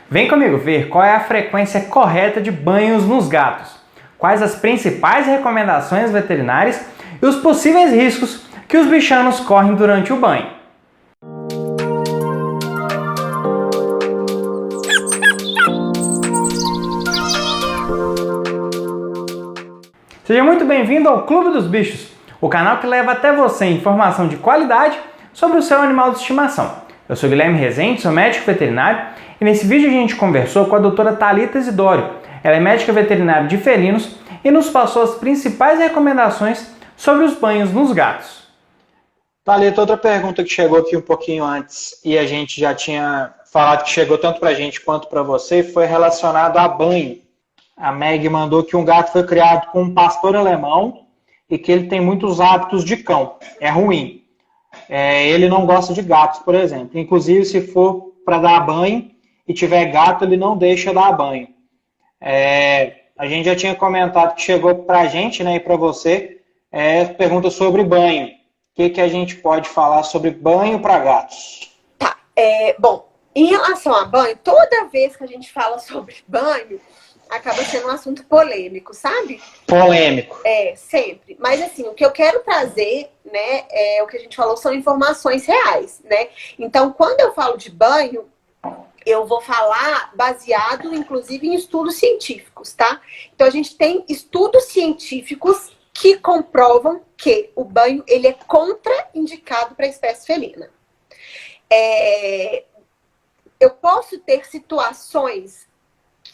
Vem comigo ver qual é a frequência correta de banhos nos gatos, quais as principais recomendações veterinárias e os possíveis riscos que os bichanos correm durante o banho. Seja muito bem-vindo ao Clube dos Bichos, o canal que leva até você informação de qualidade sobre o seu animal de estimação. Eu sou Guilherme Rezende, sou médico veterinário e nesse vídeo a gente conversou com a doutora Thalita Isidório. Ela é médica veterinária de felinos e nos passou as principais recomendações sobre os banhos nos gatos. Thalita, outra pergunta que chegou aqui um pouquinho antes e a gente já tinha falado que chegou tanto para a gente quanto para você foi relacionado a banho. A Meg mandou que um gato foi criado com um pastor alemão e que ele tem muitos hábitos de cão. É ruim. Ele não gosta de gatos, por exemplo. Inclusive, se for para dar banho e tiver gato, ele não deixa dar banho. A gente já tinha comentado que chegou para a gente, né, e para você, pergunta sobre banho. O que a gente pode falar sobre banho para gatos? Tá. Bom, em relação a banho, toda vez que a gente fala sobre banho, acaba sendo um assunto polêmico, sabe? Polêmico. Sempre. Mas assim, o que eu quero trazer, né, o que a gente falou são informações reais, né? Então, quando eu falo de banho, eu vou falar baseado, inclusive, em estudos científicos, tá? Então, a gente tem estudos científicos que comprovam que o banho, ele é contraindicado para a espécie felina. Eu posso ter situações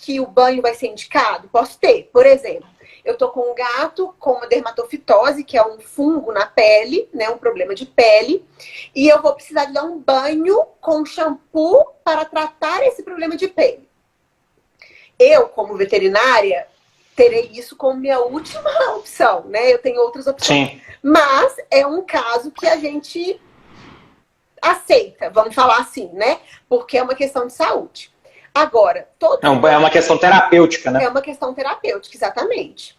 que o banho vai ser indicado? Posso ter. Por exemplo, eu tô com um gato com uma dermatofitose, que é um fungo na pele, né, um problema de pele, e eu vou precisar de dar um banho com shampoo para tratar esse problema de pele. Eu, como veterinária, terei isso como minha última opção, né? Eu tenho outras opções. Sim. Mas é um caso que a gente aceita, vamos falar assim, né? Porque é uma questão de saúde. Agora, É uma questão terapêutica, né? É uma questão terapêutica, exatamente.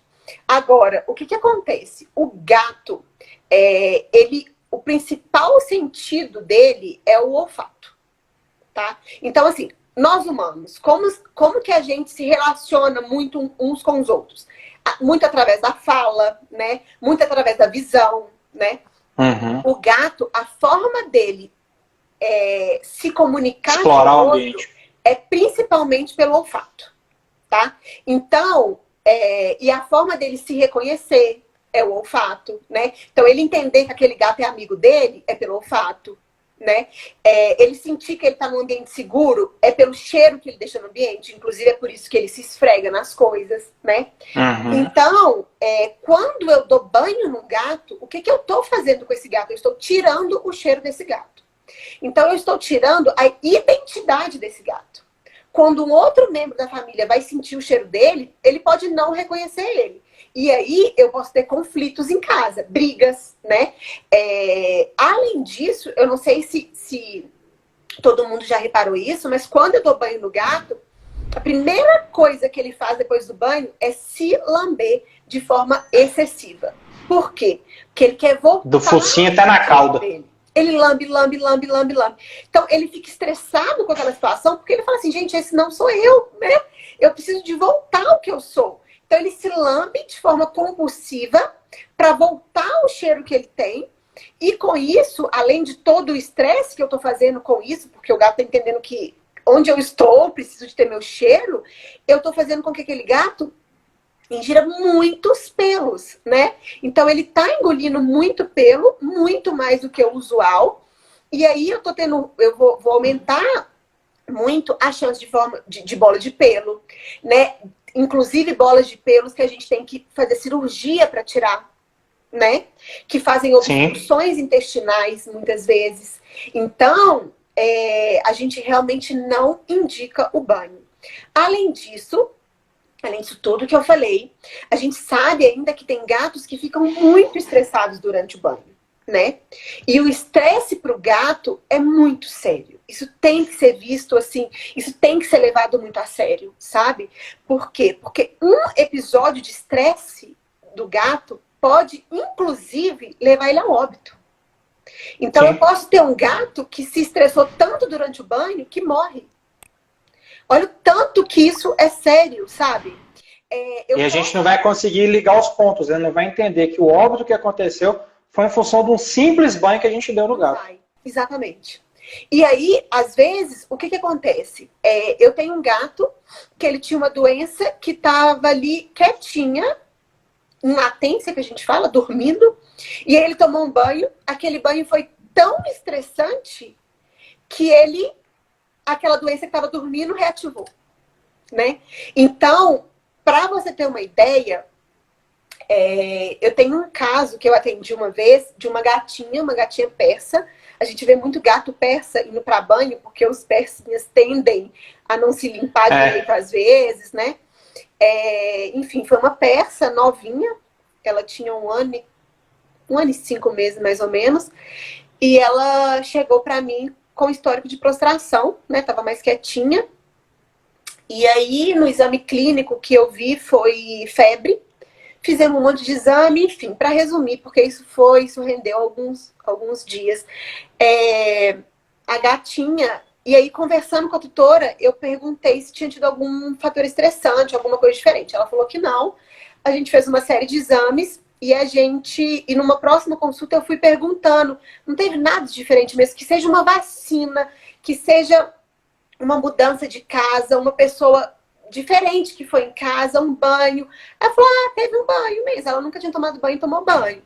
Agora, o que acontece? O gato, o principal sentido dele é o olfato, tá? Então, assim, nós humanos, como que a gente se relaciona muito uns com os outros? Muito através da fala, né? Muito através da visão, né? Uhum. O gato, a forma dele se comunicar explorar com o o outro ambiente é principalmente pelo olfato, tá? Então, e a forma dele se reconhecer é o olfato, né? Então, ele entender que aquele gato é amigo dele é pelo olfato, né? Ele sentir que ele tá num ambiente seguro é pelo cheiro que ele deixa no ambiente, inclusive é por isso que ele se esfrega nas coisas, né? Uhum. Então, quando eu dou banho no gato, o que eu tô fazendo com esse gato? Eu estou tirando o cheiro desse gato. Então, eu estou tirando a identidade desse gato. Quando um outro membro da família vai sentir o cheiro dele, ele pode não reconhecer ele. E aí, eu posso ter conflitos em casa, brigas, né? Além disso, eu não sei se todo mundo já reparou isso, mas quando eu dou banho no gato, a primeira coisa que ele faz depois do banho é se lamber de forma excessiva. Por quê? Porque ele quer voltar do focinho até na cauda. dele. Ele lambe. Então, ele fica estressado com aquela situação, porque ele fala assim, gente, esse não sou eu, né? Eu preciso de voltar ao que eu sou. Então, ele se lambe de forma compulsiva para voltar ao cheiro que ele tem. E com isso, além de todo o estresse que eu tô fazendo com isso, porque o gato tá entendendo que onde eu estou, preciso de ter meu cheiro, eu tô fazendo com que aquele gato ingira muitos pelos, né? Então ele tá engolindo muito pelo, muito mais do que o usual. E aí eu vou aumentar muito a chance de bola de pelo, né? Inclusive bolas de pelos que a gente tem que fazer cirurgia para tirar, né? Que fazem obstruções intestinais muitas vezes. Então, a gente realmente não indica o banho. Além disso tudo que eu falei, a gente sabe ainda que tem gatos que ficam muito estressados durante o banho, né? E o estresse para o gato é muito sério. Isso tem que ser visto assim, isso tem que ser levado muito a sério, sabe? Por quê? Porque um episódio de estresse do gato pode, inclusive, levar ele a óbito. Então, eu posso ter um gato que se estressou tanto durante o banho que morre. Olha o tanto que isso é sério, sabe? E a gente não vai conseguir ligar os pontos, né? Não vai entender que o óbito que aconteceu foi em função de um simples banho que a gente deu no gato. Exatamente. E aí, às vezes, o que acontece? Eu tenho um gato que ele tinha uma doença que estava ali quietinha, em latência, que a gente fala, dormindo, e aí ele tomou um banho. Aquele banho foi tão estressante que aquela doença que estava dormindo, reativou, né? Então, para você ter uma ideia, eu tenho um caso que eu atendi uma vez de uma gatinha persa. A gente vê muito gato persa indo para banho, porque os persinhas tendem a não se limpar direito às vezes, né? Enfim, foi uma persa novinha. Ela tinha 1 ano e 5 meses, mais ou menos. E ela chegou para mim com histórico de prostração, né? Tava mais quietinha. E aí, no exame clínico que eu vi, foi febre. Fizemos um monte de exame, enfim, para resumir, porque isso rendeu alguns dias. A gatinha, e aí conversando com a tutora, eu perguntei se tinha tido algum fator estressante, alguma coisa diferente. Ela falou que não. A gente fez uma série de exames e numa próxima consulta eu fui perguntando, não teve nada de diferente mesmo, que seja uma vacina, que seja uma mudança de casa, uma pessoa diferente que foi em casa, um banho. Ela falou, teve um banho mesmo. Ela nunca tinha tomado banho, tomou banho.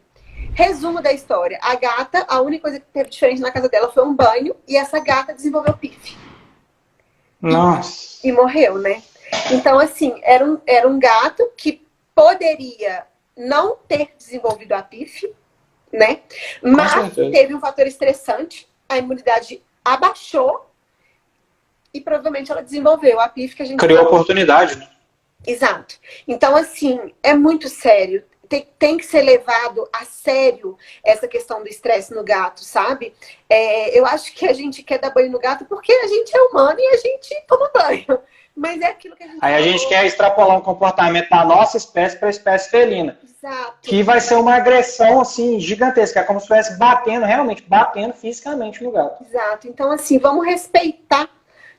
Resumo da história. A gata, a única coisa que teve diferente na casa dela foi um banho, e essa gata desenvolveu PIF. Nossa. E morreu, né? Então, assim, era um gato que poderia não ter desenvolvido a PIF, né? Mas teve um fator estressante, a imunidade abaixou, e provavelmente ela desenvolveu a PIF que a gente criou oportunidade, né? Exato. Então, assim, é muito sério. Tem que ser levado a sério essa questão do estresse no gato, sabe? Eu acho que a gente quer dar banho no gato porque a gente é humano e a gente toma banho. Mas é aquilo que a gente... Aí a gente quer extrapolar um comportamento da nossa espécie para a espécie felina. Exato. Que vai ser uma agressão, assim, gigantesca. É como se estivesse realmente batendo fisicamente no gato. Exato. Então, assim, vamos respeitar,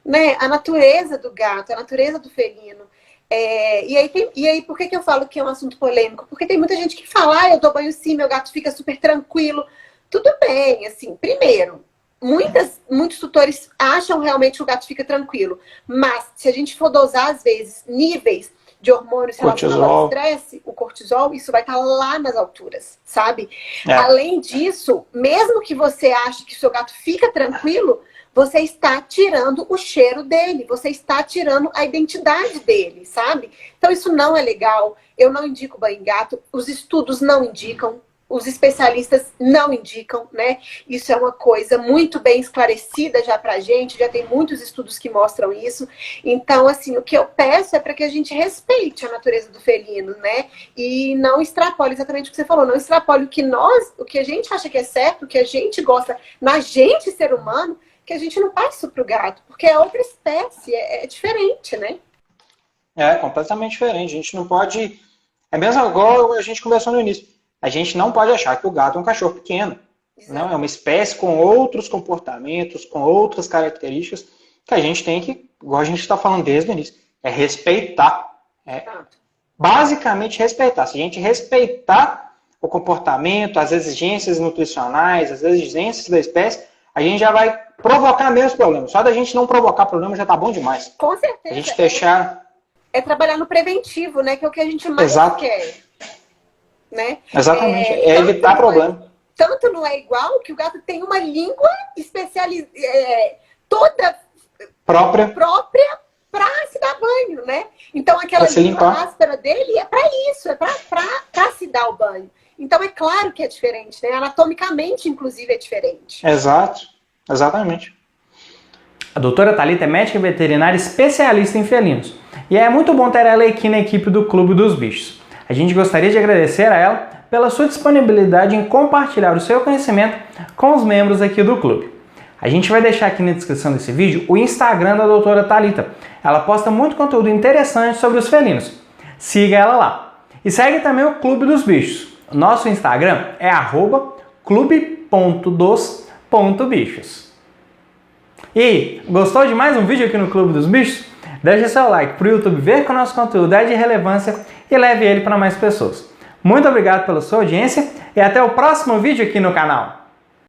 né, a natureza do gato, a natureza do felino. E aí, por que eu falo que é um assunto polêmico? Porque tem muita gente que fala, eu dou banho sim, meu gato fica super tranquilo. Tudo bem, assim, primeiro, muitos tutores acham realmente que o gato fica tranquilo. Mas, se a gente for dosar, às vezes, níveis de hormônios relacionados ao estresse, o cortisol, isso vai estar lá nas alturas, sabe? Além disso, mesmo que você ache que o seu gato fica tranquilo, você está tirando o cheiro dele, você está tirando a identidade dele, sabe? Então isso não é legal, eu não indico banho em gato, os estudos não indicam, os especialistas não indicam, né? Isso é uma coisa muito bem esclarecida já pra gente, já tem muitos estudos que mostram isso. Então, assim, o que eu peço é para que a gente respeite a natureza do felino, né? E não extrapole exatamente o que você falou, não extrapole o que a gente acha que é certo, o que a gente gosta na gente, ser humano, que a gente não passe isso pro gato, porque é outra espécie, é diferente, né? É, completamente diferente. A gente não pode... É mesmo igual a gente conversou no início. A gente não pode achar que o gato é um cachorro pequeno. Não, é uma espécie com outros comportamentos, com outras características, que a gente tem que, igual a gente está falando desde o início, é respeitar. Basicamente respeitar. Se a gente respeitar o comportamento, as exigências nutricionais, as exigências da espécie, a gente já vai provocar menos problemas. Só da gente não provocar problema já tá bom demais. Com certeza. A gente deixar... É trabalhar no preventivo, né? Que é o que a gente mais quer. Né? Exatamente. É evitar problema. Tanto não é igual que o gato tem uma língua especializada, toda própria para se dar banho, né? Então aquela língua áspera dele é para isso, é para se dar o banho. Então é claro que é diferente, né? Anatomicamente, inclusive, é diferente. Exato. Exatamente. A doutora Thalita é médica veterinária especialista em felinos. E é muito bom ter ela aqui na equipe do Clube dos Bichos. A gente gostaria de agradecer a ela pela sua disponibilidade em compartilhar o seu conhecimento com os membros aqui do clube. A gente vai deixar aqui na descrição desse vídeo o Instagram da doutora Thalita. Ela posta muito conteúdo interessante sobre os felinos. Siga ela lá. E segue também o Clube dos Bichos. Nosso Instagram é @clube.dos.bichos. E gostou de mais um vídeo aqui no Clube dos Bichos? Deixe seu like para o YouTube ver que o nosso conteúdo é de relevância e leve ele para mais pessoas. Muito obrigado pela sua audiência e até o próximo vídeo aqui no canal.